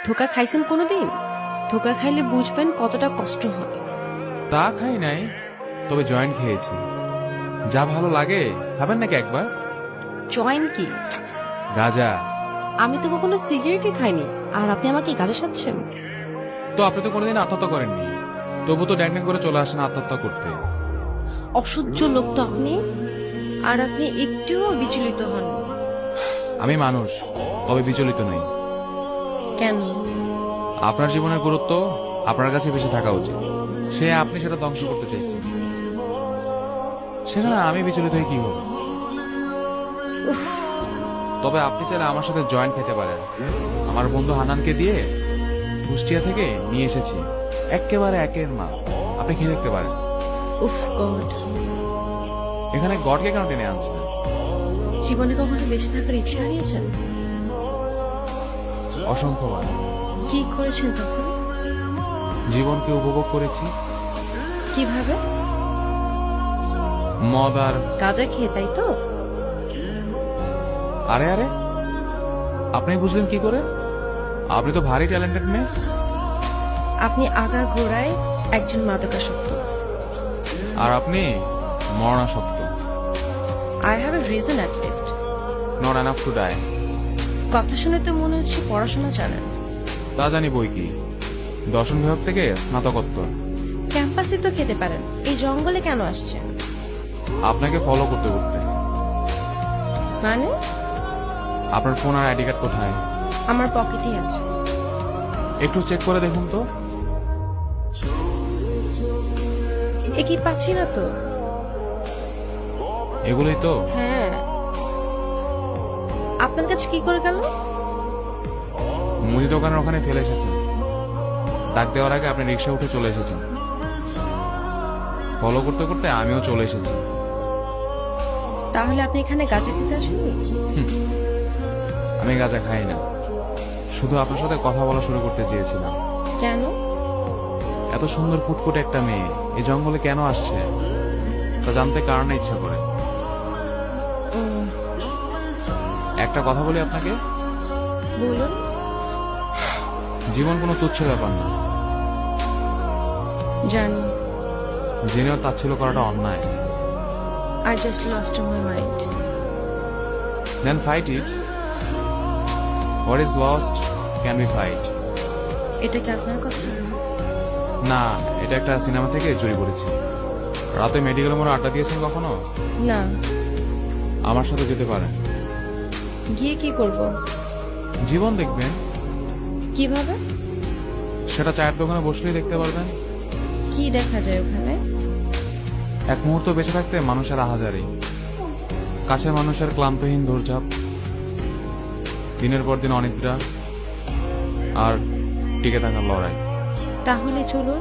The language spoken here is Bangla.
ধোকা খাইছেন কোনোদিন? ধোকা খাইলে বুঝবেন কতটা কষ্ট হয়। তা খাই নাই, তবে জয়েন্ট খেয়েছি। যা ভালো লাগে, খাবেন নাকি একবার? জয়েন কি? গাঁজা। আমি তো কখনো সিগারেটই খাইনি, আর আপনি আমাকে গাঁজা সাজছেন? তো আপনি তো কোনোদিন আত্মহত্যা করেননি, তবু তো ড্যাং করে চলে আসেন আত্মহত্যা করতে। অসহ্য লোক তো আপনি। আর আপনি একটুও বিচলিত হন? আমি মানুষ, তবে বিচলিত নই। কেন? আপনার জীবনের গুরুত্ব আপনার কাছে বেশি থাকা উচিত। সে আপনি সেটা ধ্বংস করতে চাইছেন, সেখানে আমি বিচলিত হয়ে কি হবে? উফ, তবে আপনি চাইলে আমার সাথে জয়েন্ট খেতে পারেন। আমার বন্ধু হানানকে দিয়ে কুষ্টিয়া থেকে নিয়ে এসেছি, একেবারে একের মা। আপনি খেয়ে দেখতে পারেন। উফ গড। এখানে গডকে কেন টেনে আনছেন? জীবনে কখনো বেঁচে থাকার ইচ্ছা হারিয়েছেন? অসংখ্যবার। কি করেছেন তখন? জীবনকে উপভোগ করেছি। কিভাবে? মদ আর গাঁজা খেয়ে, তাই তো? আরে আরে, আপনি বুঝলেন কি করে? আপনি তো ভারী ট্যালেন্টেড মেয়ে। আপনি আগা ঘোড়ায় একজন মাদকাসক্ত। আর আপনি মরণাসক্ত। I have a reason at least. Not enough to die. কথা শুনে তো মনে হচ্ছে পড়াশোনা জানেন। তা জানি বই কি, দর্শন বিভাগ থেকে স্নাতকোত্তর। ক্যাম্পাসে তো খেতে পারেন, এই জঙ্গলে কেন আসছেন? আপনাকে ফলো করতে করতে। মানে? আপনার ফোন আর আইডি কার্ড কোথায়? আমার পকেটেই আছে। একটু চেক করে দেখুন তো। এ কি পাচ্ছি না তো। এগুলোই তো। হ্যাঁ। আপনার কাছে কি করে গেল? মুদি দোকানের ওখানে ফেলে এসেছেন। ডাক দেওয়ার আগে আপনি রিক্সা উঠে চলে এসেছেন। ফলো করতে করতে আমিও চলে এসেছি। তাহলে আপনি এখানে গাঁজা খেতে আসেননি? আমি গাঁজা খাই না, শুধু আপনার সাথে কথা বলা শুরু করতে চেয়েছিলাম। কেন? এত সুন্দর ফুটফুটে একটা মেয়ে এই জঙ্গলে কেন আসছে তা জানতে কার না ইচ্ছা করে। উম, একটা কথা বলি আপনাকে, বলুন। জীবন কোনো তুচ্ছ ব্যাপার না। জানি। জেনেও তাচ্ছিল্য করাটা অন্যায়। I just lost my mind. Then fight it. What is lost can be fight. এটা কি আপনার কথা? না, এটা একটা সিনেমা থেকে চুরি করেছি। রাতে মেডিকেল মোড়ে আড্ডা দিয়েছেন কখনো? না। আমার সাথে যেতে পারেন। গিয়ে কি করব? জীবন দেখবেন। কিভাবে? সেটা চায়ের দোকানে বসলেই দেখতে পারবেন। কি দেখা যায় ওখানে? এক মুহূর্ত বেঁচে থাকতে মানুষের আহাজারি, কাছের মানুষের ক্লান্তহীন দৌড়ঝাঁপ, দিনের পর দিন অনিদ্রা, আর টিকে থাকার লড়াই। তাহলে চলুন।